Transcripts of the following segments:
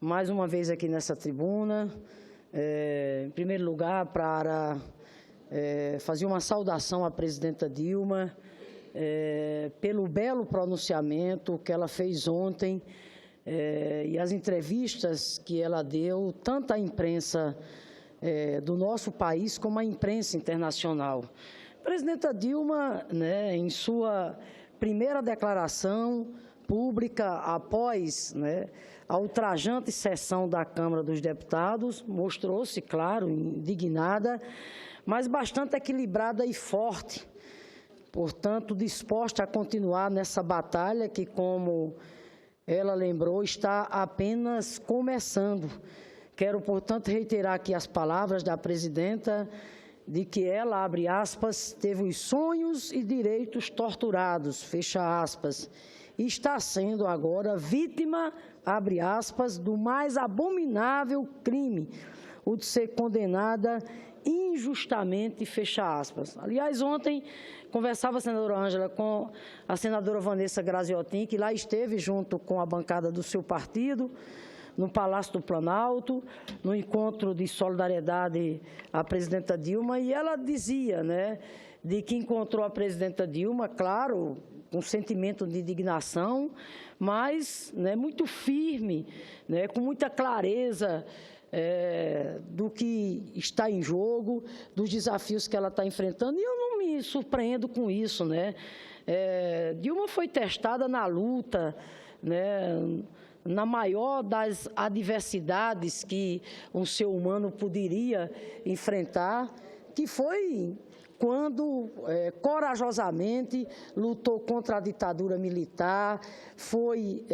mais uma vez aqui nessa tribuna, em primeiro lugar, para fazer uma saudação à presidenta Dilma, pelo belo pronunciamento que ela fez ontem e as entrevistas que ela deu, tanto à imprensa do nosso país como à imprensa internacional. A presidenta Dilma, em sua primeira declaração pública após a ultrajante sessão da Câmara dos Deputados, mostrou-se, claro, indignada, mas bastante equilibrada e forte, portanto, disposta a continuar nessa batalha que, como ela lembrou, está apenas começando. Quero, portanto, reiterar aqui as palavras da presidenta de que ela, abre aspas, teve os sonhos e direitos torturados, fecha aspas, e está sendo agora vítima, abre aspas, do mais abominável crime, o de ser condenada injustamente, fecha aspas. Aliás, ontem conversava a senadora Ângela com a senadora Vanessa Graziotin, que lá esteve junto com a bancada do seu partido, no Palácio do Planalto, no encontro de solidariedade à presidenta Dilma, e ela dizia, de que encontrou a presidenta Dilma, claro, com sentimento de indignação, mas muito firme, com muita clareza do que está em jogo, dos desafios que ela está enfrentando, e eu não me surpreendo com isso, Dilma foi testada na luta, na maior das adversidades que um ser humano poderia enfrentar, que foi quando corajosamente lutou contra a ditadura militar, foi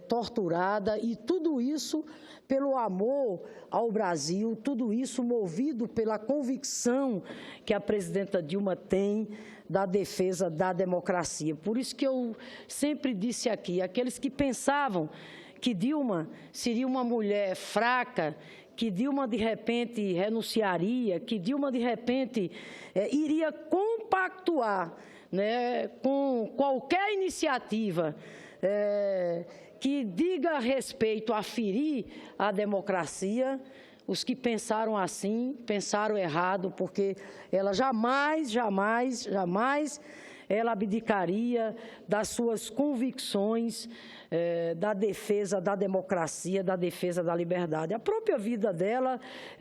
torturada, e tudo isso pelo amor ao Brasil, tudo isso movido pela convicção que a presidenta Dilma tem da defesa da democracia. Por isso que eu sempre disse aqui, aqueles que pensavam que Dilma seria uma mulher fraca, que Dilma, de repente, renunciaria, que Dilma, de repente, iria compactuar com qualquer iniciativa que diga respeito a ferir a democracia, os que pensaram assim, pensaram errado, porque ela jamais ela abdicaria das suas convicções da defesa da democracia, da defesa da liberdade. A própria vida dela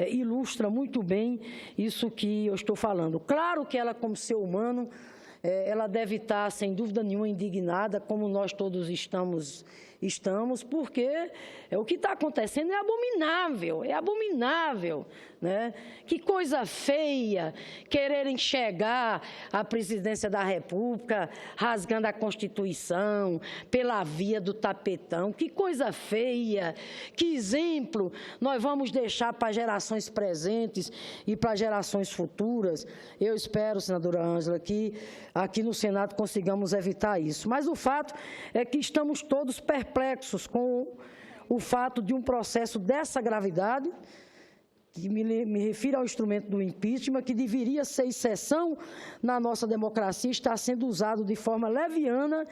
ilustra muito bem isso que eu estou falando. Claro que ela, como ser humano, ela deve estar, sem dúvida nenhuma, indignada, como nós todos estamos, porque o que está acontecendo é abominável, Que coisa feia quererem chegar à presidência da República rasgando a Constituição pela via do tapetão. Que coisa feia, que exemplo nós vamos deixar para gerações presentes e para gerações futuras. Eu espero, senadora Ângela, que aqui no Senado consigamos evitar isso. Mas o fato é que estamos todos perplexos com o fato de um processo dessa gravidade, que me refiro ao instrumento do impeachment, que deveria ser exceção na nossa democracia, está sendo usado de forma leviana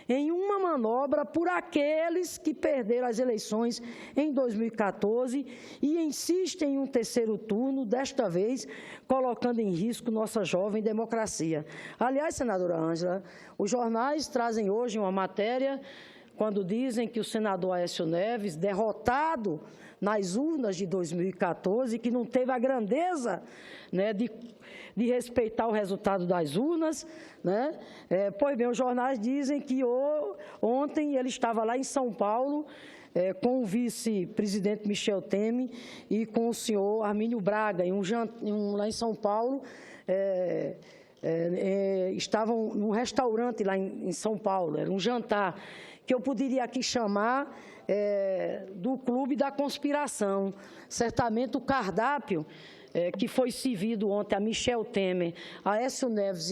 em uma manobra por aqueles que perderam as eleições em 2014 e insistem em um terceiro turno, desta vez colocando em risco nossa jovem democracia. Aliás, senadora Ângela, os jornais trazem hoje uma matéria quando dizem que o senador Aécio Neves, derrotado nas urnas de 2014, que não teve a grandeza de respeitar o resultado das urnas, pois bem, os jornais dizem que ontem ele estava lá em São Paulo com o vice-presidente Michel Temer e com o senhor Armínio Braga, lá em São Paulo, estavam num restaurante lá em São Paulo, era um jantar, que eu poderia aqui chamar do clube da conspiração. Certamente o cardápio que foi servido ontem a Michel Temer, a Aécio Neves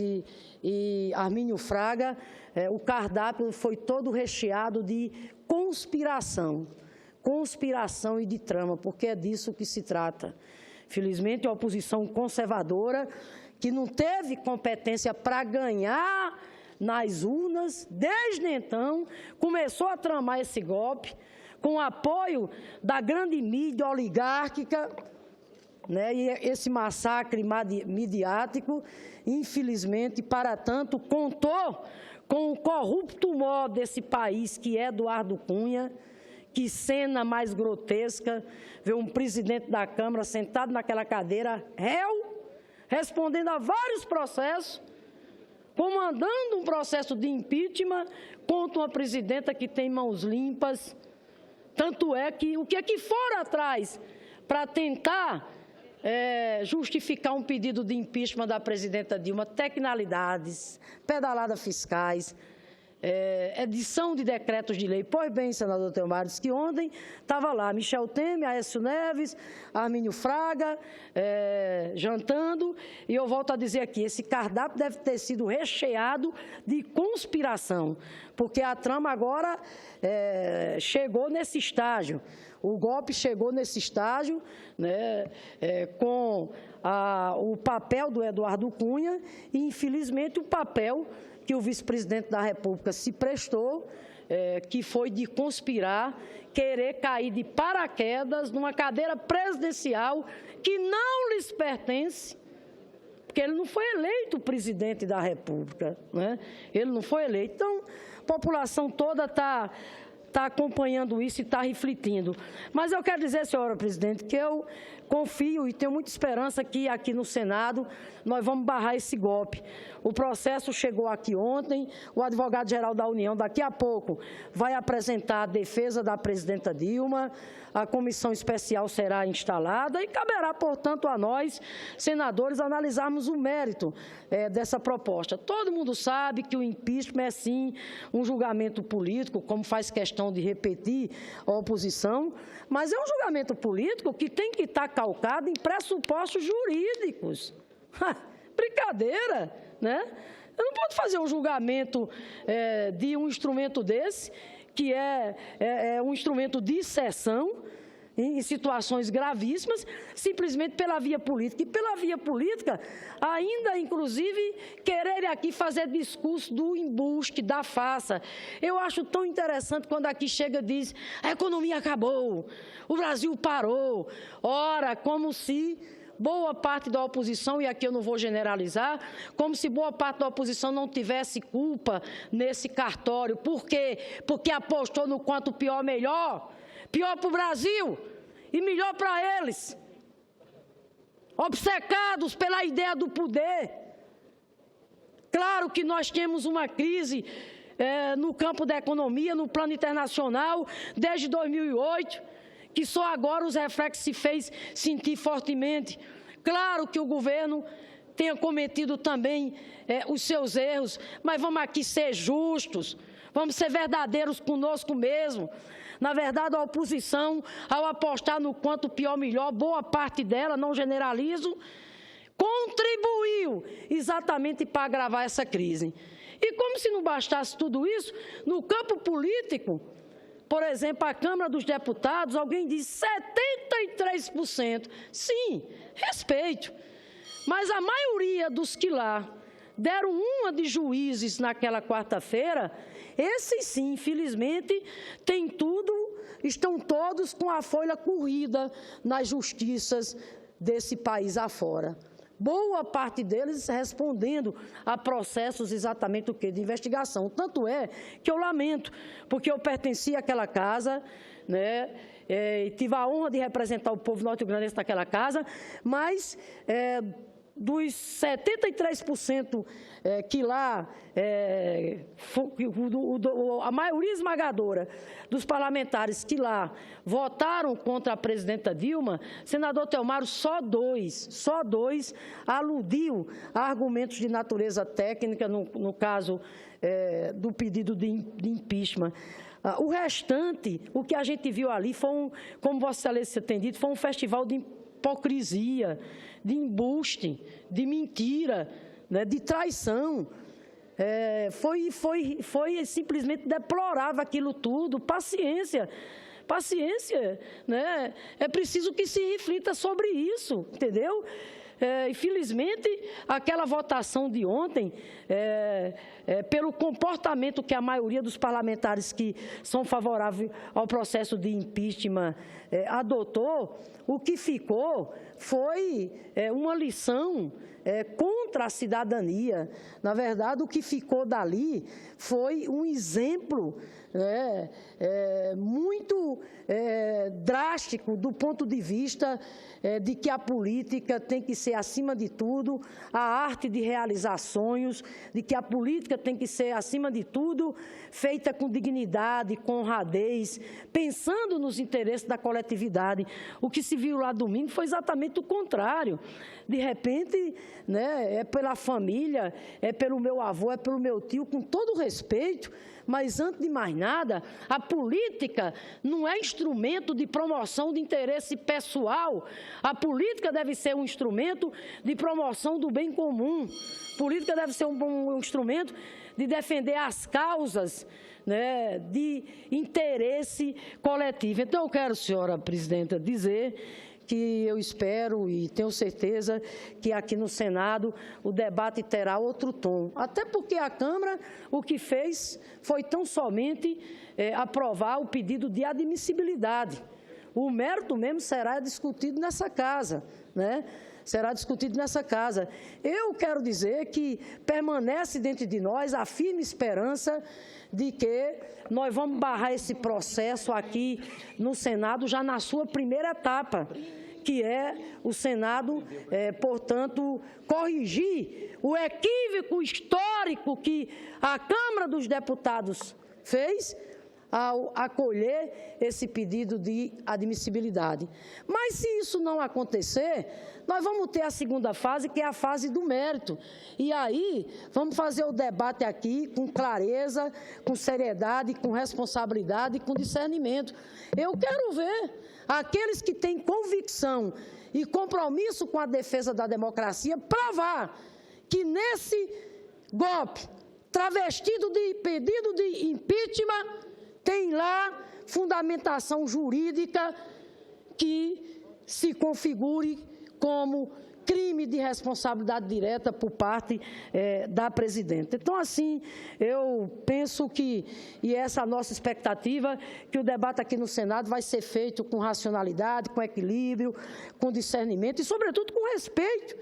e Armínio Fraga, o cardápio foi todo recheado de conspiração e de trama, porque é disso que se trata. Felizmente, a oposição conservadora, que não teve competência para ganhar nas urnas, desde então, começou a tramar esse golpe, com o apoio da grande mídia oligárquica, né, e esse massacre midiático, infelizmente, para tanto, contou com o corrupto mó desse país, que é Eduardo Cunha. Que cena mais grotesca, ver um presidente da Câmara sentado naquela cadeira, réu, respondendo a vários processos, comandando um processo de impeachment contra uma presidenta que tem mãos limpas. Tanto é que o que é que foram atrás para tentar justificar um pedido de impeachment da presidenta Dilma? Tecnicalidades, pedaladas fiscais, edição de decretos de lei. Pois bem, senador Theomar, disse que ontem estava lá Michel Temer, Aécio Neves, Armínio Fraga, jantando, e eu volto a dizer aqui, esse cardápio deve ter sido recheado de conspiração, porque a trama agora chegou nesse estágio. O golpe chegou nesse estágio, né, com o papel do Eduardo Cunha e, infelizmente, o papel que o vice-presidente da República se prestou, que foi de conspirar, querer cair de paraquedas numa cadeira presidencial que não lhes pertence, porque ele não foi eleito presidente da República, né? Ele não foi eleito. Então, a população toda está acompanhando isso e está refletindo. Mas eu quero dizer, senhora presidente, que eu confio e tenho muita esperança que aqui no Senado nós vamos barrar esse golpe. O processo chegou aqui ontem, o advogado-geral da União daqui a pouco vai apresentar a defesa da presidenta Dilma, a comissão especial será instalada e caberá, portanto, a nós, senadores, analisarmos o mérito dessa proposta. Todo mundo sabe que o impeachment é, sim, um julgamento político, como faz questão de repetir a oposição, mas é um julgamento político que tem que estar calcado em pressupostos jurídicos. Brincadeira, né? Eu não posso fazer um julgamento de um instrumento desse, que é um instrumento de exceção, em situações gravíssimas, simplesmente pela via política. E pela via política, ainda, inclusive, querer aqui fazer discurso do embuste, da farsa. Eu acho tão interessante quando aqui chega e diz, a economia acabou, o Brasil parou. Ora, como se boa parte da oposição, e aqui eu não vou generalizar, como se boa parte da oposição não tivesse culpa nesse cartório. Por quê? Porque apostou no quanto pior, melhor. Pior para o Brasil e melhor para eles. Obcecados pela ideia do poder. Claro que nós temos uma crise no campo da economia, no plano internacional, desde 2008, que só agora os reflexos se fez sentir fortemente. Claro que o governo tenha cometido também os seus erros, mas vamos aqui ser justos, vamos ser verdadeiros conosco mesmo. Na verdade, a oposição, ao apostar no quanto pior, melhor, boa parte dela, não generalizo, contribuiu exatamente para agravar essa crise. E como se não bastasse tudo isso, no campo político, por exemplo, a Câmara dos Deputados, alguém diz 73%. Sim, respeito. Mas a maioria dos que lá deram uma de juízes naquela quarta-feira, esses sim, infelizmente, têm tudo, estão todos com a folha corrida nas justiças desse país afora. Boa parte deles respondendo a processos exatamente o quê? De investigação. Tanto é que eu lamento, porque eu pertenci àquela casa, né? Tive a honra de representar o povo norte-grandense naquela casa, mas dos 73% que lá, a maioria esmagadora dos parlamentares que lá votaram contra a presidenta Dilma, senador Theomar, só dois aludiu a argumentos de natureza técnica, no caso do pedido de impeachment. O restante, o que a gente viu ali foi, como Vossa Excelência tem dito, foi um festival de hipocrisia, de embuste, de mentira, né, de traição. Foi simplesmente deplorável aquilo tudo. Paciência, né? É preciso que se reflita sobre isso, entendeu? Infelizmente, aquela votação de ontem, pelo comportamento que a maioria dos parlamentares que são favoráveis ao processo de impeachment adotou, o que ficou foi uma lição contra a cidadania. Na verdade, o que ficou dali foi um exemplo muito drástico do ponto de vista de que a política tem que ser, acima de tudo, a arte de realizar sonhos, de que a política tem que ser, acima de tudo, feita com dignidade, com honradez, pensando nos interesses da coletividade. O que se viu lá domingo foi exatamente o contrário. De repente, é pela família, é pelo meu avô, é pelo meu tio, com todo o respeito, mas, antes de mais nada, a política não é instrumento de promoção de interesse pessoal. A política deve ser um instrumento de promoção do bem comum. A política deve ser um instrumento de defender as causas de interesse coletivo. Então, eu quero, senhora presidenta, dizer que eu espero e tenho certeza que aqui no Senado o debate terá outro tom. Até porque a Câmara o que fez foi tão somente aprovar o pedido de admissibilidade. O mérito mesmo será discutido nessa casa, será discutido nessa casa. Eu quero dizer que permanece dentro de nós a firme esperança de que nós vamos barrar esse processo aqui no Senado já na sua primeira etapa, que é o Senado, portanto, corrigir o equívoco histórico que a Câmara dos Deputados fez ao acolher esse pedido de admissibilidade. Mas, se isso não acontecer, nós vamos ter a segunda fase, que é a fase do mérito. E aí, vamos fazer o debate aqui com clareza, com seriedade, com responsabilidade e com discernimento. Eu quero ver aqueles que têm convicção e compromisso com a defesa da democracia provar que nesse golpe, travestido de pedido de impeachment, tem lá fundamentação jurídica que se configure como crime de responsabilidade direta por parte da presidenta. Então, assim, eu penso que, e essa é a nossa expectativa, que o debate aqui no Senado vai ser feito com racionalidade, com equilíbrio, com discernimento e, sobretudo, com respeito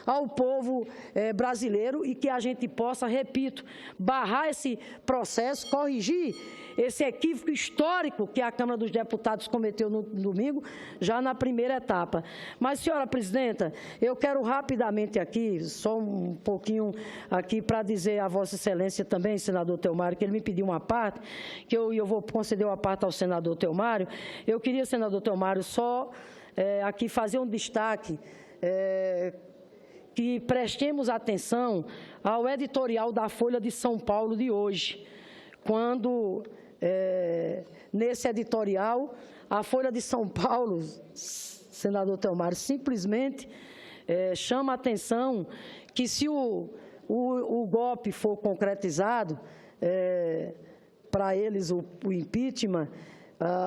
ao povo brasileiro e que a gente possa, repito, barrar esse processo, corrigir esse equívoco histórico que a Câmara dos Deputados cometeu no domingo, já na primeira etapa. Mas, senhora presidenta, eu quero rapidamente aqui, só um pouquinho aqui, para dizer a Vossa Excelência também, senador Theomário, que ele me pediu uma parte, que eu vou conceder uma parte ao senador Theomário. Eu queria, senador Theomário, só aqui fazer um destaque, que prestemos atenção ao editorial da Folha de São Paulo de hoje, quando, nesse editorial, a Folha de São Paulo, senador Theomário, simplesmente chama a atenção que, se o golpe for concretizado, para eles o impeachment,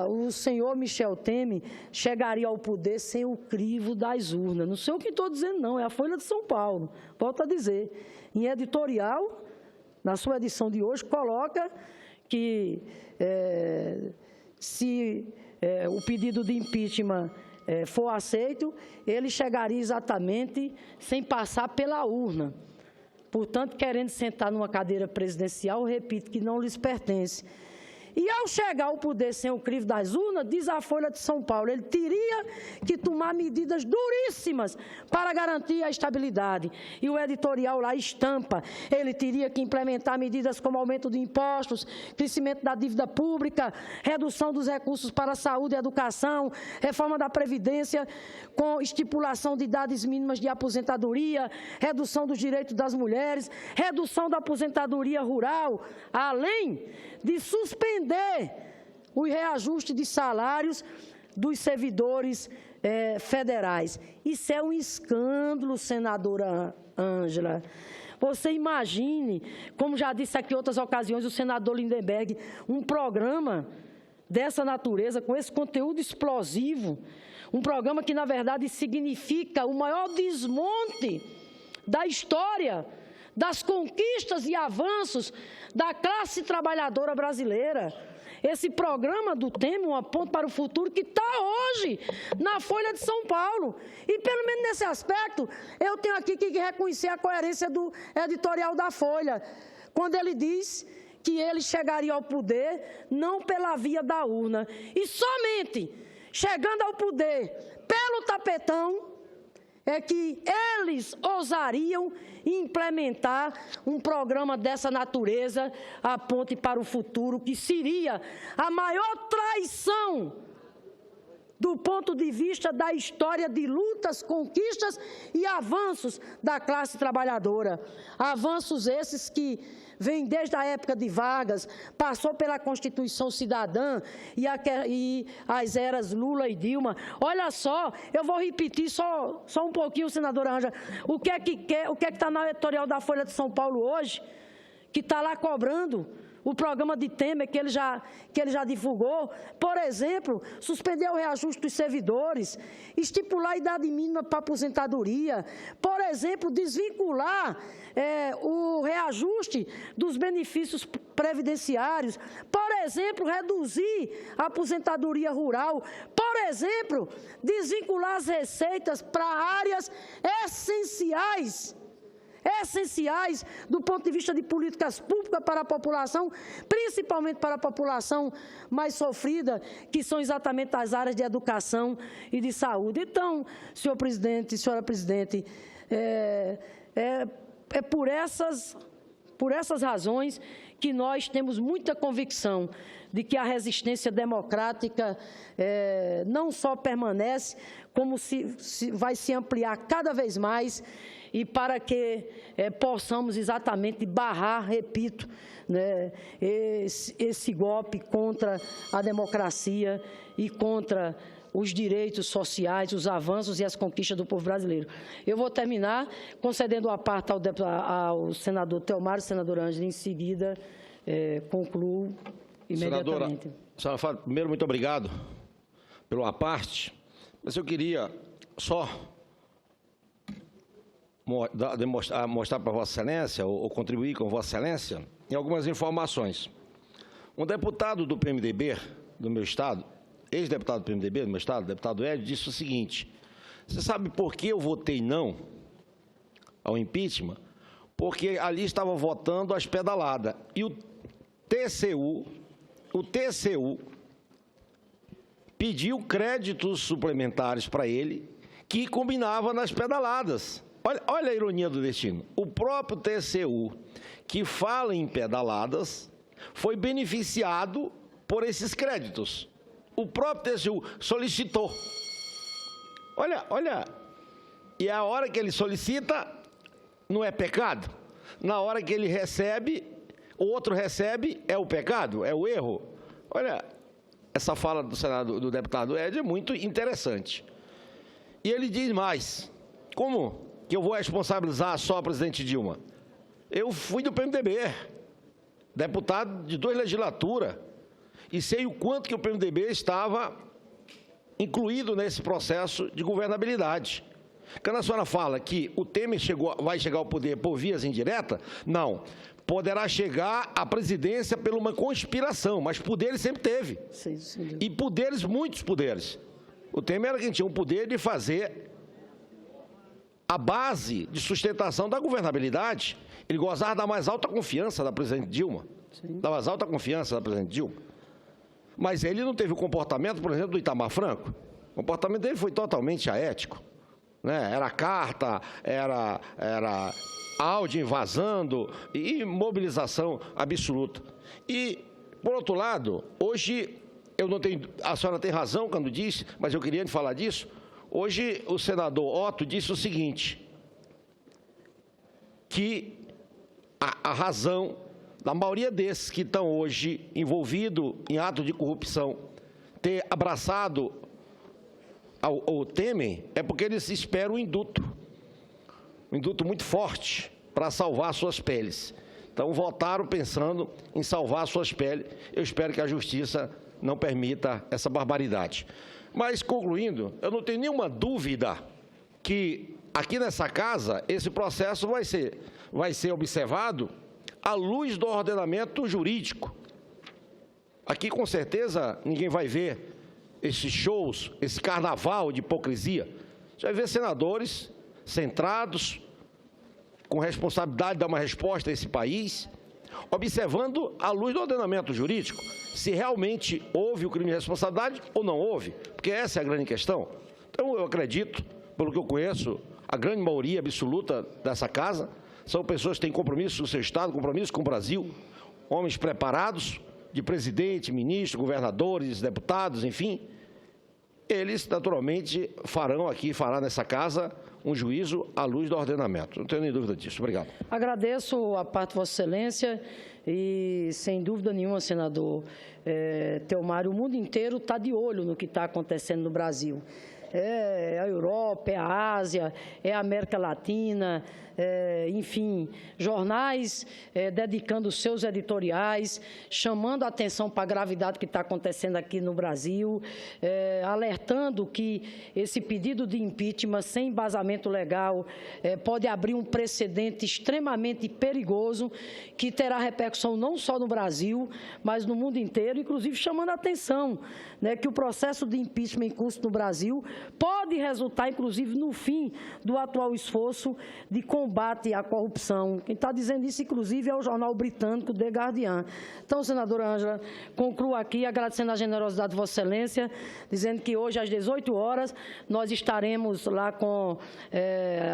o senhor Michel Temer chegaria ao poder sem o crivo das urnas. Não sei o que estou dizendo, não, é a Folha de São Paulo. Volto a dizer, em editorial, na sua edição de hoje, coloca que se o pedido de impeachment for aceito, ele chegaria exatamente sem passar pela urna. Portanto, querendo sentar numa cadeira presidencial, repito, que não lhes pertence. E, ao chegar ao poder sem o crivo das urnas, diz a Folha de São Paulo, ele teria que tomar medidas duríssimas para garantir a estabilidade. E o editorial lá estampa, ele teria que implementar medidas como aumento de impostos, crescimento da dívida pública, redução dos recursos para a saúde e educação, reforma da Previdência, com estipulação de idades mínimas de aposentadoria, redução dos direitos das mulheres, redução da aposentadoria rural, além de suspender o reajuste de salários dos servidores federais. Isso é um escândalo, senadora Ângela. Você imagine, como já disse aqui em outras ocasiões o senador Lindenberg, um programa dessa natureza, com esse conteúdo explosivo, um programa que, na verdade, significa o maior desmonte da história, das conquistas e avanços da classe trabalhadora brasileira. Esse programa do Temer, Uma Ponte para o Futuro, que está hoje na Folha de São Paulo. E, pelo menos nesse aspecto, eu tenho aqui que reconhecer a coerência do editorial da Folha, quando ele diz que ele chegaria ao poder não pela via da urna, e somente chegando ao poder pelo tapetão é que eles ousariam implementar um programa dessa natureza, a Ponte para o Futuro, que seria a maior traição do ponto de vista da história de lutas, conquistas e avanços da classe trabalhadora. Avanços esses que vêm desde a época de Vargas, passou pela Constituição Cidadã e as eras Lula e Dilma. Olha só, eu vou repetir só um pouquinho, senadora Ângela, o que é que está na editorial da Folha de São Paulo hoje, que está lá cobrando o programa de Temer, que ele já divulgou. Por exemplo, suspender o reajuste dos servidores, estipular a idade mínima para aposentadoria, por exemplo, desvincular o reajuste dos benefícios previdenciários, por exemplo, reduzir a aposentadoria rural, por exemplo, desvincular as receitas para áreas essenciais do ponto de vista de políticas públicas para a população, principalmente para a população mais sofrida, que são exatamente as áreas de educação e de saúde. Então, senhor presidente, senhora presidente, por essas razões que nós temos muita convicção de que a resistência democrática não só permanece, como vai se ampliar cada vez mais, e para que possamos exatamente barrar, repito, né, esse golpe contra a democracia e contra os direitos sociais, os avanços e as conquistas do povo brasileiro. Eu vou terminar concedendo a parte ao senador Theomar, senadora Ângela, em seguida concluo imediatamente. Senadora Fábio, primeiro, muito obrigado pelo à parte, mas eu queria só mostrar para Vossa Excelência, ou contribuir com Vossa Excelência, em algumas informações. Um deputado do PMDB do meu estado, ex-deputado do PMDB do meu estado, deputado Hélio, disse o seguinte: você sabe por que eu votei não ao impeachment? Porque ali estava votando as pedaladas. E o TCU pediu créditos suplementares para ele, que combinava nas pedaladas. Olha a ironia do destino. O próprio TCU, que fala em pedaladas, foi beneficiado por esses créditos. O próprio TCU solicitou. Olha, e a hora que ele solicita, não é pecado. Na hora que ele recebe, o outro recebe, é o pecado, é o erro. Olha, essa fala do deputado Ed é muito interessante. E ele diz mais: como que eu vou responsabilizar só a presidente Dilma? Eu fui do PMDB, deputado de 2 legislaturas, e sei o quanto que o PMDB estava incluído nesse processo de governabilidade. Quando a senhora fala que o Temer vai chegar ao poder por vias indiretas, não. Poderá chegar à presidência por uma conspiração, mas poder sempre teve. Sim. E poderes, muitos poderes. O Temer era quem tinha o poder de fazer a base de sustentação da governabilidade. Ele gozava da mais alta confiança da presidente Dilma. Sim. Da mais alta confiança da presidente Dilma. Mas ele não teve o comportamento, por exemplo, do Itamar Franco. O comportamento dele foi totalmente aético, né? Era carta, era áudio vazando e mobilização absoluta. E, por outro lado, hoje, a senhora tem razão quando disse, mas eu queria falar disso. Hoje, o senador Otto disse o seguinte, que a razão da maioria desses que estão hoje envolvidos em ato de corrupção ter abraçado o Temer é porque eles esperam um indulto muito forte para salvar suas peles. Então, votaram pensando em salvar suas peles. Eu espero que a Justiça não permita essa barbaridade. Mas, concluindo, eu não tenho nenhuma dúvida que aqui nessa casa esse processo vai ser observado à luz do ordenamento jurídico. Aqui, com certeza, ninguém vai ver esses shows, esse carnaval de hipocrisia. Você vai ver senadores centrados, com responsabilidade de dar uma resposta a esse país, observando à luz do ordenamento jurídico se realmente houve o crime de responsabilidade ou não houve, porque essa é a grande questão. Então, eu acredito, pelo que eu conheço, a grande maioria absoluta dessa casa são pessoas que têm compromisso com o seu Estado, compromisso com o Brasil, homens preparados, de presidente, ministro, governadores, deputados, enfim. Eles, naturalmente, fará nessa casa um juízo à luz do ordenamento. Não tenho nem dúvida disso. Obrigado. Agradeço a parte de Vossa Excelência e, sem dúvida nenhuma, senador Theomar, o mundo inteiro está de olho no que está acontecendo no Brasil. É a Europa, é a Ásia, é a América Latina, enfim, jornais dedicando seus editoriais, chamando a atenção para a gravidade que está acontecendo aqui no Brasil, alertando que esse pedido de impeachment sem embasamento legal pode abrir um precedente extremamente perigoso que terá repercussão não só no Brasil, mas no mundo inteiro, inclusive chamando a atenção, né, que o processo de impeachment em curso no Brasil pode resultar, inclusive, no fim do atual esforço de combate à corrupção. Quem está dizendo isso, inclusive, é o jornal britânico The Guardian. Então, senadora Ângela, concluo aqui agradecendo a generosidade de Vossa Excelência, dizendo que hoje, às 18 horas, nós estaremos lá com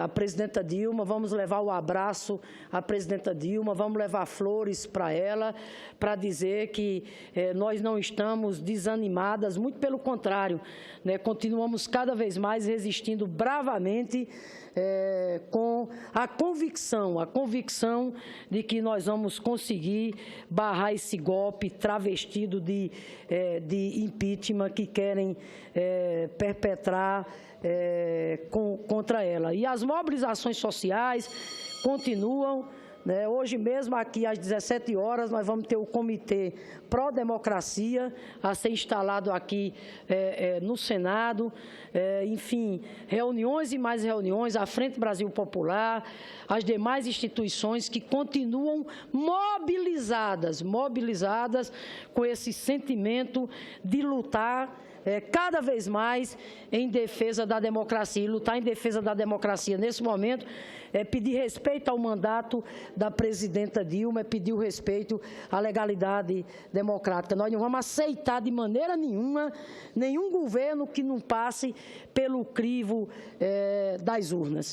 a presidenta Dilma, vamos levar o abraço à presidenta Dilma, vamos levar flores para ela, para dizer que nós não estamos desanimadas, muito pelo contrário, né, continuamos cada vez mais resistindo bravamente com a convicção de que nós vamos conseguir barrar esse golpe travestido de impeachment que querem perpetrar contra ela. E as mobilizações sociais continuam. Hoje mesmo, aqui às 17 horas, nós vamos ter o Comitê Pró-Democracia a ser instalado aqui no Senado. Enfim, reuniões e mais reuniões, a Frente Brasil Popular, as demais instituições que continuam mobilizadas com esse sentimento de lutar cada vez mais em defesa da democracia. E lutar em defesa da democracia nesse momento é pedir respeito ao mandato da presidenta Dilma, é pedir o respeito à legalidade democrática. Nós não vamos aceitar de maneira nenhuma nenhum governo que não passe pelo crivo das urnas.